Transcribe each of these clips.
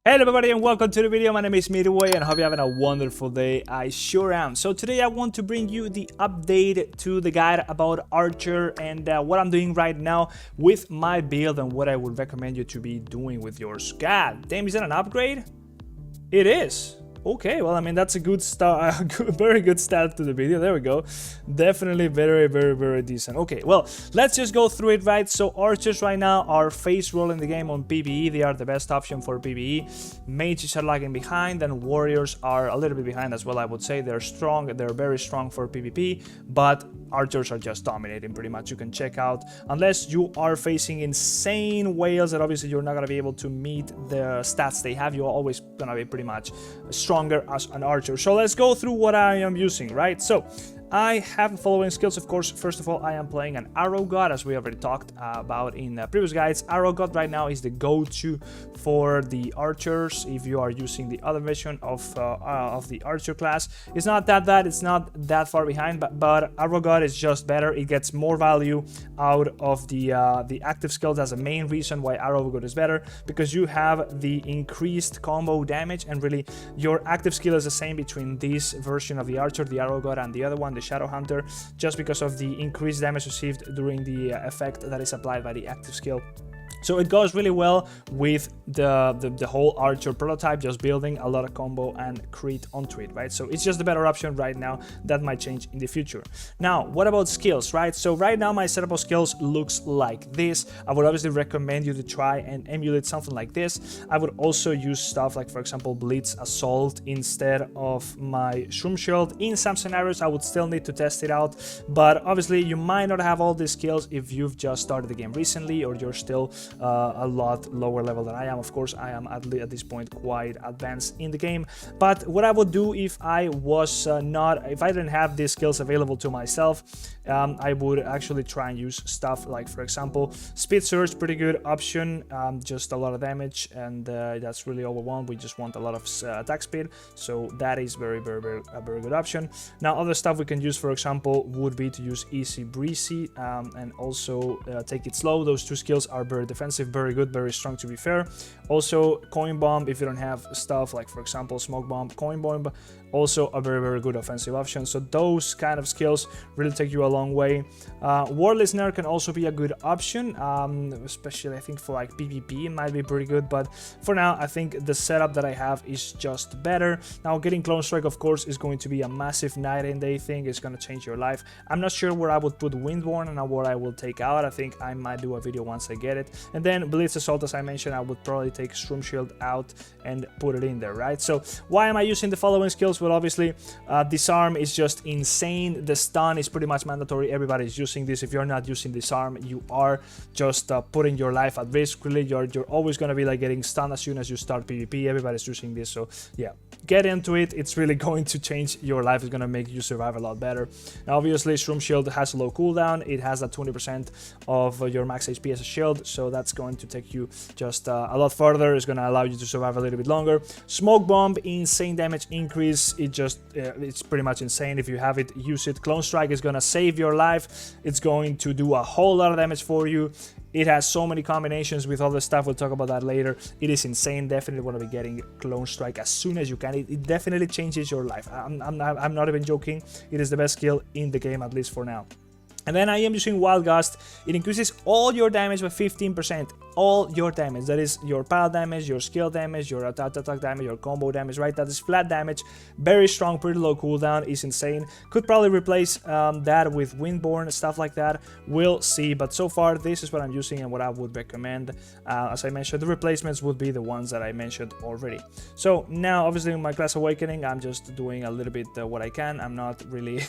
Hello everybody and welcome to the video. My name is Midway and I hope you're having a wonderful day. I sure am. So today I want to bring you the update to the guide about Archer and what I'm doing right now with my build and what I would recommend you to be doing with yours. God damn, is that an upgrade? It is. Okay, well, I mean, that's a good start, very good start to the video. There we go. Definitely very decent. Okay, well, let's just go through it, right? So archers right now are face rolling the game on PvE. They are the best option for PvE. Mages are lagging behind, and warriors are a little bit behind as well, I would say. They're strong, they're very strong for PvP, but archers are just dominating pretty much. You can check out, unless you are facing insane whales that obviously you're not going to be able to meet the stats they have, you're always going to be pretty much stronger as an archer. So let's go through what I am using, right? So I have the following skills, of course. First of all, I am playing an ARROWGOD, as we already talked about in previous guides. ARROWGOD right now is the go-to for the archers if you are using the other version of the archer class. It's not that bad, it's not that far behind, but ARROWGOD is just better. It gets more value out of the active skills. That's the main reason why ARROWGOD is better, because you have the increased combo damage, and really your active skill is the same between this version of the archer, the ARROWGOD, and the other one, the Shadow Hunter, just because of the increased damage received during the effect that is applied by the active skill. So it goes really well with the whole archer prototype, just building a lot of combo and crit onto it, right? So it's just the better option right now. That might change in the future. Now, what about skills, right? So right now my setup of skills looks like this. I would obviously recommend you to try and emulate something like this. I would also use stuff like, for example, Blitz Assault instead of my Shroom Shield. In some scenarios, I would still need to test it out, but obviously you might not have all these skills if you've just started the game recently or you're still a lot lower level than I am. Of course, I am at this point quite advanced in the game. But what I would do if I was if I didn't have these skills available to myself, I would actually try and use stuff like, for example, Speed Surge, pretty good option, just a lot of damage, and that's really all we want. We just want a lot of attack speed, so that is very good option. Now, other stuff we can use, for example, would be to use Easy Breezy and also Take It Slow. Those two skills are very defensive, very good, very strong, to be fair. Also Coin Bomb, if you don't have stuff like, for example, Smoke Bomb, Coin Bomb, also a very good offensive option. So those kind of skills really take you a long way. Wordless Snare can also be a good option, especially I think for like PvP it might be pretty good, but for now I think the setup that I have is just better. Now, getting Clone Strike, of course, is going to be a massive night and day thing. It's going to change your life. I'm not sure where I would put Windborn and what I will take out. I think I might do a video once I get it. And then Blitz Assault, as I mentioned, I would probably take Shroom Shield out and put it in there, right? So why am I using the following skills? Well, obviously, Disarm is just insane. The stun is pretty much mandatory. Everybody's using this. If you're not using Disarm, you are just putting your life at risk. Really, you're always going to be like getting stunned as soon as you start PvP. Everybody's using this, so yeah, get into it. It's really going to change your life. It's going to make you survive a lot better. Now, obviously, Shroom Shield has a low cooldown. It has a 20% of your max HP as a shield, so that's going to take you just a lot further. It's going to allow you to survive a little bit longer. Smoke Bomb, insane damage increase. It's pretty much insane. If you have it, use it. Clone Strike is going to save your life. It's going to do a whole lot of damage for you. It has so many combinations with other stuff. We'll talk about that later. It is insane. Definitely want to be getting Clone Strike as soon as you can. It definitely changes your life. I'm not even joking. It is the best skill in the game, at least for now. And then I am using Wild Gust. It increases all your damage by 15%. All your damage. That is your pile damage, your skill damage, your attack damage, your combo damage, right? That is flat damage. Very strong, pretty low cooldown. Is insane. Could probably replace that with Windborn, stuff like that. We'll see. But so far, this is what I'm using and what I would recommend. As I mentioned, the replacements would be the ones that I mentioned already. So now, obviously, in my Class Awakening, I'm just doing a little bit what I can. I'm not really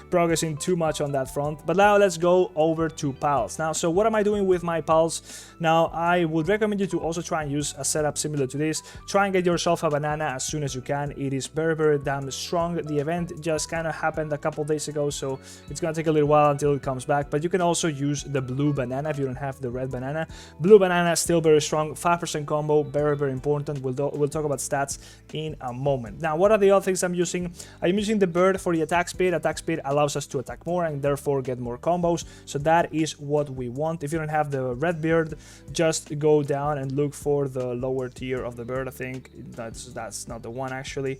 progressing too much on that front. But now let's go over to pals. Now, so what am I doing with my pals? Now, I would recommend you to also try and use a setup similar to this. Try and get yourself a banana as soon as you can. It is very damn strong. The event just kind of happened a couple days ago, so it's gonna take a little while until it comes back. But you can also use the blue banana if you don't have the red banana. Blue banana is still very strong. 5% combo, very important. We'll talk about stats in a moment. Now, what are the other things I'm using? I'm using the bird for the attack speed. Attack speed allows us to attack more and therefore get more combos. So that is what we want. If you don't have the red bird, just just go down and look for the lower tier of the bird. I think that's not the one actually.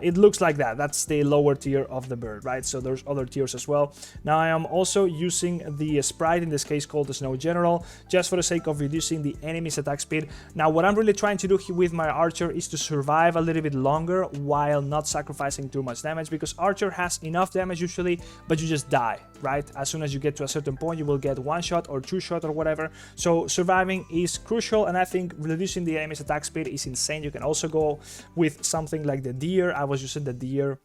It looks like that. That's the lower tier of the bird, right? So there's other tiers as well. Now I am also using the sprite, in this case called the Snow General, just for the sake of reducing the enemy's attack speed. Now what I'm really trying to do with my archer is to survive a little bit longer while not sacrificing too much damage, because archer has enough damage usually, but you just die, right? As soon as you get to a certain point, you will get one shot or two shot or whatever. So surviving is crucial, and I think reducing the enemy's attack speed is insane. You can also go with something like the deer. I was using the deer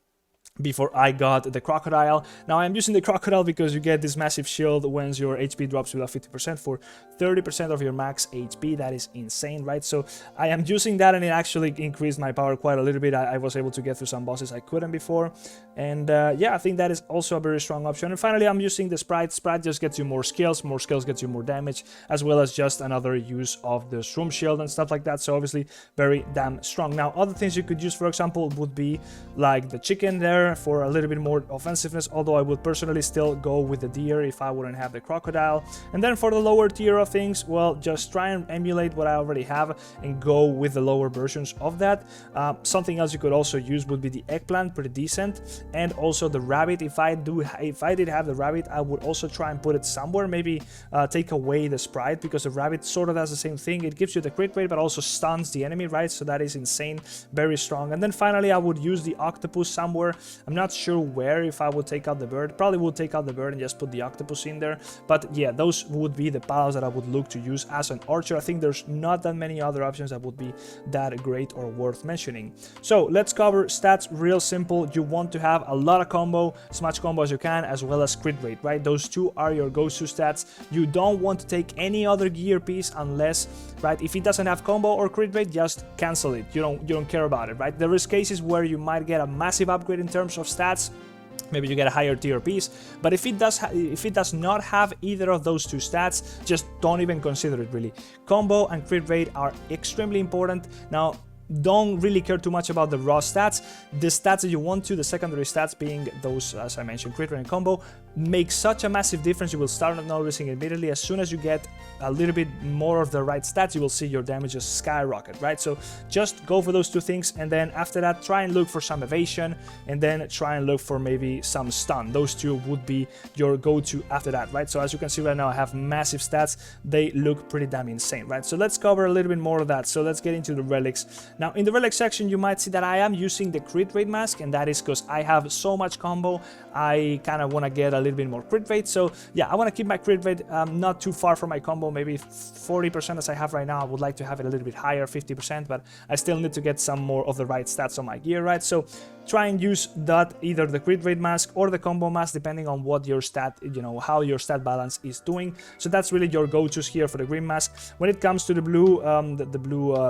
before I got the crocodile. Now I'm using the crocodile because you get this massive shield when your HP drops below 50% for 30% of your max HP. That is insane, right? So I am using that, and it actually increased my power quite a little bit. I was able to get through some bosses I couldn't before, and yeah, I think that is also a very strong option. And finally, I'm using the sprite. Sprite just gets you more skills gets you more damage, as well as just another use of the shroom shield and stuff like that. So obviously very damn strong. Now other things you could use, for example, would be like the chicken there for a little bit more offensiveness, although I would personally still go with the deer if I wouldn't have the crocodile. And then for the lower tier of things, well, just try and emulate what I already have and go with the lower versions of that. Something else you could also use would be the eggplant, pretty decent, and also the rabbit. If I did have the rabbit, I would also try and put it somewhere, maybe take away the sprite, because the rabbit sort of does the same thing. It gives you the crit rate but also stuns the enemy, right? So that is insane, very strong. And then finally I would use the octopus somewhere. I'm not sure where, if I would take out the bird. Probably would take out the bird and just put the octopus in there. But yeah, those would be the pals that I would look to use as an archer. I think there's not that many other options that would be that great or worth mentioning. So let's cover stats real simple. You want to have a lot of combo, as much combo as you can, as well as crit rate, right? Those two are your go-to stats. You don't want to take any other gear piece unless, right, if it doesn't have combo or crit rate, just cancel it. You don't care about it, right? There is cases where you might get a massive upgrade in terms of stats. Maybe you get a higher tier piece, but if it does not have either of those two stats, just don't even consider it really. Combo and crit rate are extremely important. Now, don't really care too much about the raw stats. The stats that you want to, the secondary stats being those, as I mentioned, crit rate and combo, make such a massive difference. You will start noticing immediately. As soon as you get a little bit more of the right stats, you will see your damage just skyrocket, right? So just go for those two things, and then after that try and look for some evasion, and then try and look for maybe some stun. Those two would be your go-to after that, right? So as you can see right now, I have massive stats. They look pretty damn insane, right? So let's cover a little bit more of that. So let's get into the relics. Now in the relic section, you might see that I am using the crit rate mask, and that is because I have so much combo. I kind of want to get a little bit more crit rate. So yeah, I want to keep my crit rate not too far from my combo, maybe 40% as I have right now. I would like to have it a little bit higher, 50%, but I still need to get some more of the right stats on my gear, right? So try and use that, either the crit rate mask or the combo mask, depending on what your stat, how your stat balance is doing. So that's really your go-tos here for the green mask. When it comes to the blue,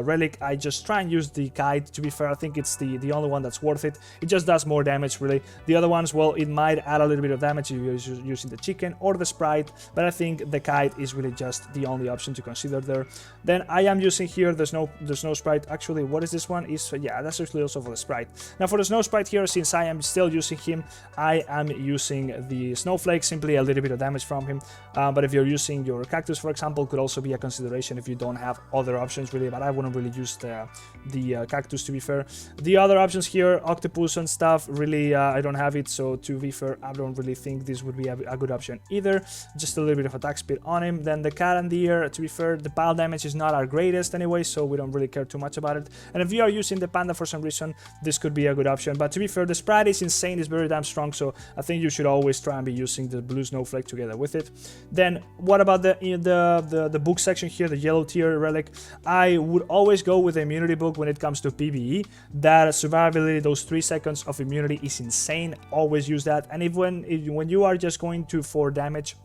relic, I just try and use the kite. To be fair, I think it's the only one that's worth it. It just does more damage, really. The other ones, well, it might add a little bit of damage if you're using the chicken or the sprite, but I think the kite is really just the only option to consider there. Then I am using here the snow sprite. Actually, what is this one? Yeah, that's actually also for the sprite. Now for the snow sprite here, since I am still using him, I am using the snowflake, simply a little bit of damage from him. But if you're using your cactus, for example, could also be a consideration if you don't have other options really, but I wouldn't really use the cactus, to be fair. The other options here, octopus and stuff, really I don't have it, so to be fair, I don't really think this would be a good option either. Just a little bit of attack speed on him. Then the cat and deer, to be fair, the pile damage is not our greatest anyway, so we don't really care too much about it. And if you are using the panda for some reason, this could be a good option. But to be fair, the sprite is insane, it's very damn strong, so I think you should always try and be using the blue snowflake together with it. Then what about the book section here, the yellow tier relic? I would always go with the immunity book when it comes to PvE. That survivability, those 3 seconds of immunity is insane. Always use that. And when you are just going for damage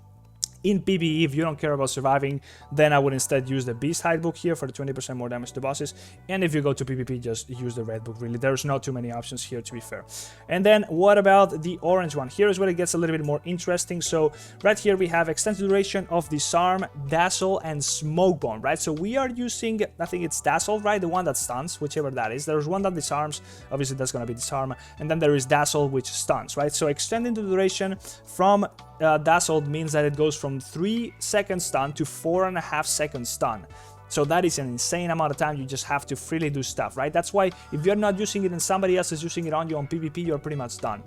in PvE, if you don't care about surviving, then I would instead use the Beast Hide book here for the 20% more damage to bosses. And if you go to PvP, just use the red book, really. There's not too many options here, to be fair. And then what about the orange one? Here is where it gets a little bit more interesting. So right here we have extended duration of Disarm, Dazzle, and Smoke Bomb, right? So we are using, I think it's Dazzle, right? The one that stuns, whichever that is. There's one that disarms, obviously that's going to be Disarm. And then there is Dazzle, which stuns, right? So extending the duration from dazzled means that it goes from 3 seconds stun to 4.5 seconds stun. So that is an insane amount of time you just have to freely do stuff, right? That's why if you're not using it and somebody else is using it on you on PvP, you're pretty much done.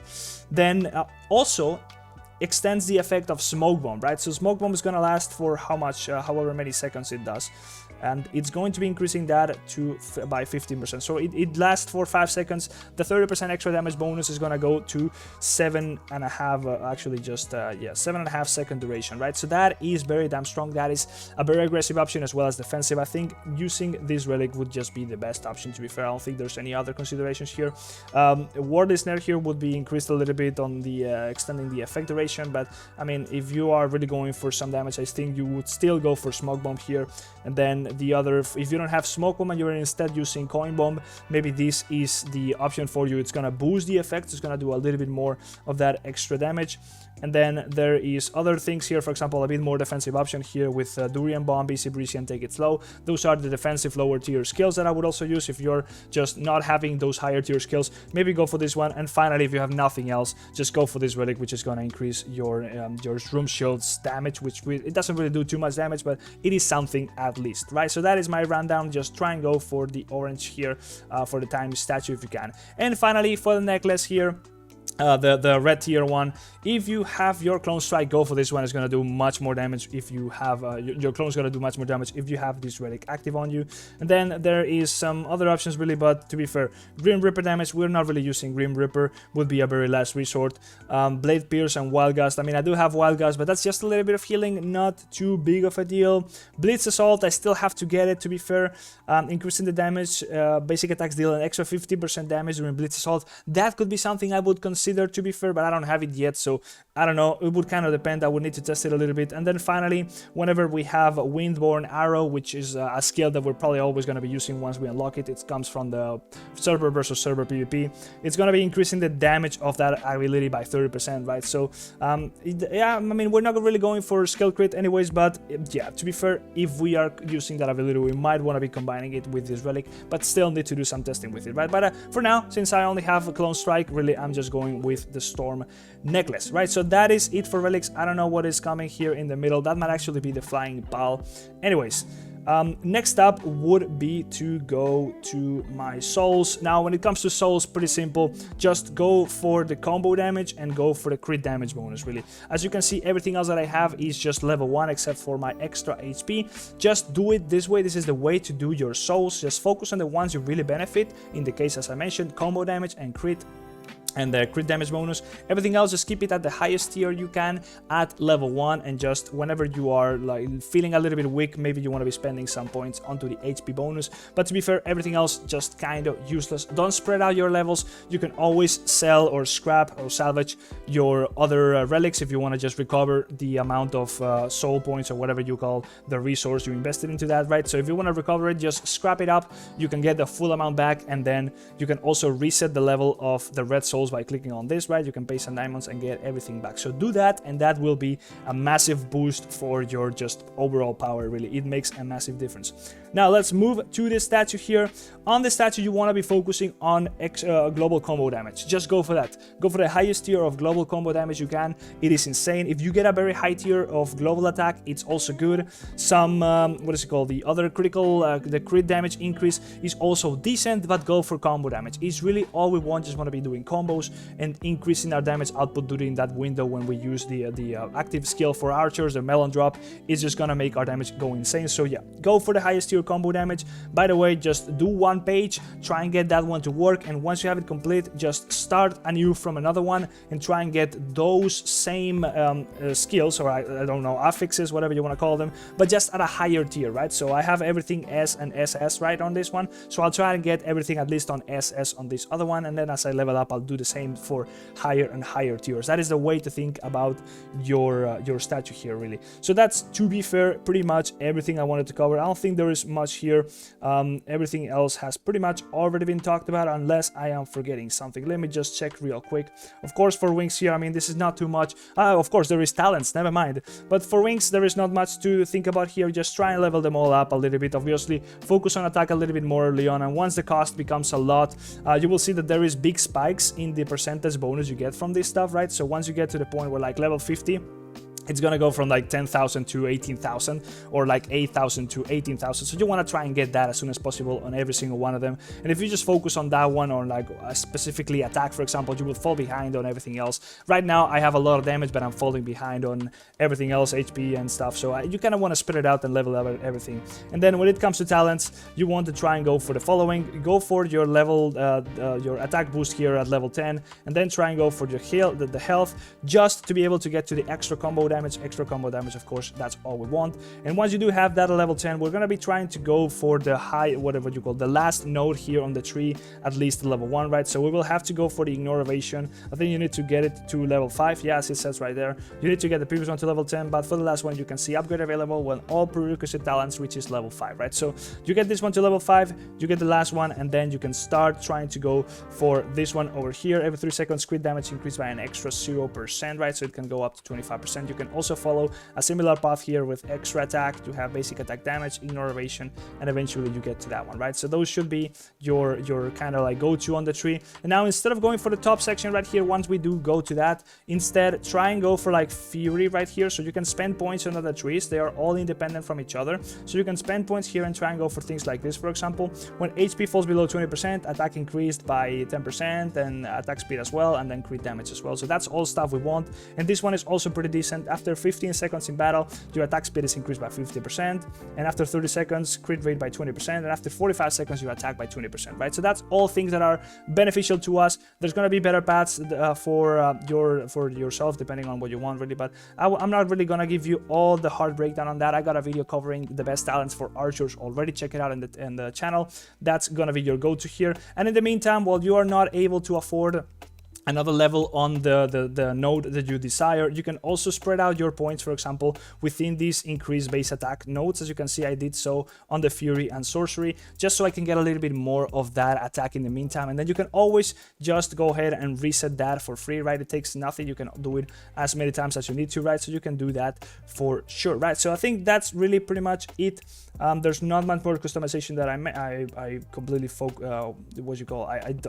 Then also extends the effect of Smoke Bomb, right? So Smoke Bomb is going to last for how much, however many seconds it does. And it's going to be increasing that by 15%. So it lasts for 5 seconds. The 30% extra damage bonus is going to go to 7.5, actually just, 7.5 second duration, right? So that is very damn strong. That is a very aggressive option as well as defensive. I think using this relic would just be the best option, to be fair. I don't think there's any other considerations here. Warded Snare here would be increased a little bit on the extending the effect duration, but I mean, if you are really going for some damage, I think you would still go for Smoke Bomb here. And then the other, if you don't have Smoke Bomb and you're instead using Coin Bomb, maybe this is the option for you. It's gonna boost the effects, it's gonna do a little bit more of that extra damage. And then there is other things here, for example, a bit more defensive option here with Durian Bomb, Easy Breezy, and Take It Slow. Those are the defensive lower tier skills that I would also use if you're just not having those higher tier skills. Maybe go for this one. And finally, if you have nothing else, just go for this relic, which is going to increase your Room Shield's damage, which it doesn't really do too much damage, but it is something at least, right? So that is my rundown. Just try and go for the orange here for the time statue if you can. And finally, for the necklace here, the red tier one, if you have your Clone Strike, go for this one. It's going to do much more damage if you have your clone's going to do much more damage if you have this relic active on you. And then there is some other options really, but to be fair, Grim Reaper damage, we're not really using Grim Reaper, would be a very last resort. Blade Pierce and Wild Gust, I mean, I do have Wild Gust, but that's just a little bit of healing, not too big of a deal. Blitz Assault, I still have to get it, to be fair. Increasing the damage, basic attacks deal an extra 50% damage during Blitz Assault. That could be something I would consider, to be fair, but I don't have it yet, so I don't know, it would kind of depend. I would need to test it a little bit. And then finally, whenever we have Windborne Arrow, which is a skill that we're probably always going to be using once we unlock it, it comes from the server versus server PvP, it's going to be increasing the damage of that ability by 30%, right? So yeah, I mean, we're not really going for skill crit anyways, but yeah, to be fair, if we are using that ability, we might want to be combining it with this relic, but still need to do some testing with it, right? But for now, since I only have a Clone Strike, really, I'm just going with the Storm necklace, right? So that is it for relics. I don't know what is coming here in the middle. That might actually be the Flying Pal. Anyways, next up would be to go to my souls. Now, when it comes to souls, pretty simple. Just go for the combo damage and go for the crit damage bonus, really. As you can see, everything else that I have is just level 1 except for my extra HP. Just do it this way. This is the way to do your souls. Just focus on the ones you really benefit. In the case, as I mentioned, combo damage and crit, and the crit damage bonus. Everything else, just keep it at the highest tier you can at level 1, and just whenever you are like feeling a little bit weak, maybe you want to be spending some points onto the HP bonus. But to be fair, everything else just kind of useless. Don't spread out your levels. You can always sell or scrap or salvage your other relics if you want to just recover the amount of soul points or whatever you call the resource you invested into that, right? So if you want to recover it, just scrap it up. You can get the full amount back, and then you can also reset the level of the red soul by clicking on this, right? You can pay some diamonds and get everything back. So do that, and that will be a massive boost for your just overall power, really. It makes a massive difference. Now let's move to this statue here. On the statue, you want to be focusing on global combo damage. Just go for that. Go for the highest tier of global combo damage you can. It is insane. If you get a very high tier of global attack, it's also good. Some what is it called? The other critical, the crit damage increase is also decent, but go for combo damage. It's really all we want. Just want to be doing combos and increasing our damage output during that window when we use the active skill for archers. The melon drop is just gonna make our damage go insane. So yeah, go for the highest tier combo damage. By the way, just do one page, try and get that one to work, and once you have it complete, just start anew from another one and try and get those same skills, or I don't know, affixes, whatever you want to call them, but just at a higher tier, right? So I have everything S and SS right on this one, so I'll try and get everything at least on SS on this other one, and then as I level up, I'll do the same for higher and higher tiers. That is the way to think about your statue here, really. So that's, to be fair, pretty much everything I wanted to cover. I don't think there is much here. Everything else has pretty much already been talked about, unless I am forgetting something. Let me just check real quick. Of course, for wings here, I mean, this is not too much. Of course, there is talents, never mind. But for wings, there is not much to think about here. Just try and level them all up a little bit. Obviously, focus on attack a little bit more early on, and once the cost becomes a lot, you will see that there is big spikes in the percentage bonus you get from this stuff, right? So once you get to the point where like level 50, it's gonna go from like 10,000 to 18,000 or like 8,000 to 18,000. So you want to try and get that as soon as possible on every single one of them. And if you just focus on that one, or like specifically attack, for example, you will fall behind on everything else. Right now I have a lot of damage, but I'm falling behind on everything else, HP and stuff. So you kind of want to spread it out and level up everything. And then when it comes to talents, you want to try and go for the following. Go for your level, your attack boost here at level 10, and then try and go for your the health, just to be able to get to the extra combo damage, of course. That's all we want. And once you do have that at level 10, we're gonna be trying to go for the high, whatever you call the last node here on the tree, at least level 1, right? So we will have to go for the ignore evasion. I think you need to get it to level 5. Yes, it says right there you need to get the previous one to level 10, but for the last one you can see upgrade available when all prerequisite talents reaches level 5, right? So you get this one to level 5, you get the last one, and then you can start trying to go for this one over here. Every 3 seconds crit damage increased by an extra 0%, right? So it can go up to 25%. You can also follow a similar path here with extra attack. You have basic attack damage, ignore evasion, and eventually you get to that one, right? So those should be your kind of like go-to on the tree. And now instead of going for the top section right here, once we do go to that, instead try and go for like Fury right here. So you can spend points on other trees. They are all independent from each other. So you can spend points here and try and go for things like this. For example, when HP falls below 20%, attack increased by 10%, and attack speed as well, and then crit damage as well. So that's all stuff we want. And this one is also pretty decent. After 15 seconds in battle, your attack speed is increased by 50%, and after 30 seconds, crit rate by 20%, and after 45 seconds, you attack by 20%, right? So that's all things that are beneficial to us. There's gonna be better paths for yourself, depending on what you want, really, but I'm not really gonna give you all the hard breakdown on that. I got a video covering the best talents for archers already. Check it out in the channel. That's gonna be your go-to here. And in the meantime, while you are not able to afford another level on the node that you desire, you can also spread out your points, for example, within these increased base attack nodes. As you can see, I did so on the Fury and Sorcery, just so I can get a little bit more of that attack in the meantime. And then you can always just go ahead and reset that for free, right? It takes nothing. You can do it as many times as you need to, right? So you can do that for sure, right? So I think that's really pretty much it. There's not much more customization that I completely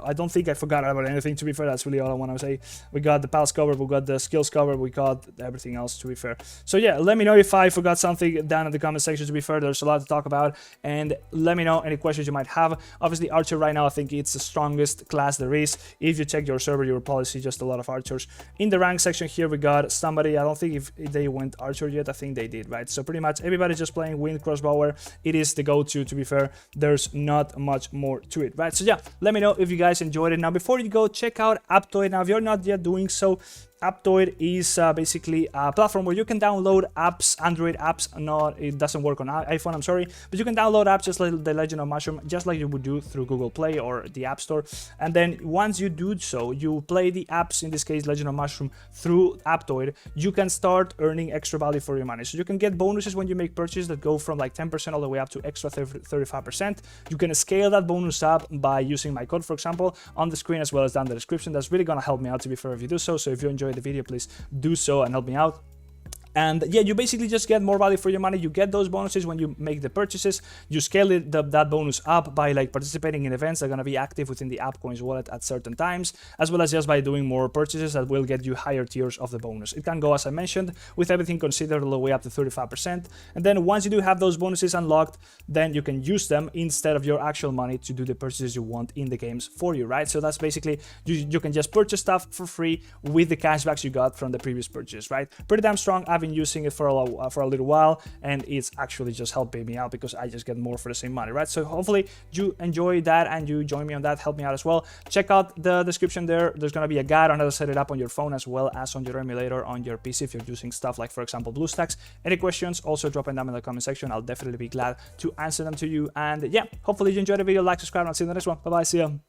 I don't think I forgot about anything, to be fair. That's really all I want to say. We got the pals covered, we got the skills covered, we got everything else, to be fair. So yeah, let me know if I forgot something down in the comment section. To be fair, there's a lot to talk about, and let me know any questions you might have. Obviously, Archer right now, I think it's the strongest class there is. If you check your server, you will probably see just a lot of Archers. In the rank section here, we got somebody, I don't think if they went Archer yet, I think they did, right? So pretty much everybody's just playing Wind Crossbower. It is the go-to, to be fair. There's not much more to it, right? So yeah, let me know if you guys enjoyed it. Now, before you go, check out Aptoide. Now, if you're not yet doing so, Aptoide is basically a platform where you can download apps, Android apps. No, it doesn't work on iPhone, I'm sorry, but you can download apps just like the Legend of Mushroom, just like you would do through Google Play or the App Store. And then once you do so, you play the apps, in this case Legend of Mushroom, through Aptoide, you can start earning extra value for your money. So you can get bonuses when you make purchases that go from like 10% all the way up to extra 35%. You can scale that bonus up by using my code, for example, on the screen as well as down in the description. That's really gonna help me out, to be fair, if you do so. So if you enjoy the video, please do so and help me out. And yeah, you basically just get more value for your money. You get those bonuses when you make the purchases. You scale that bonus up by like participating in events that are going to be active within the AppCoins wallet at certain times, as well as just by doing more purchases that will get you higher tiers of the bonus. It can go, as I mentioned, with everything considered, all the way up to 35%. And then once you do have those bonuses unlocked, then you can use them instead of your actual money to do the purchases you want in the games for you, right? So that's basically, you can just purchase stuff for free with the cashbacks you got from the previous purchase, right? Pretty damn strong. I've been using it for a little while, and it's actually just helping me out because I just get more for the same money, right? So hopefully you enjoy that and you join me on that. Help me out as well. Check out the description there. There's going to be a guide on how to set it up on your phone as well as on your emulator on your PC if you're using stuff like, for example, BlueStacks. Any questions, also drop them down in the comment section. I'll definitely be glad to answer them to you. And yeah, hopefully you enjoyed the video. Like, subscribe, and I'll see you in the next one. Bye bye. See ya.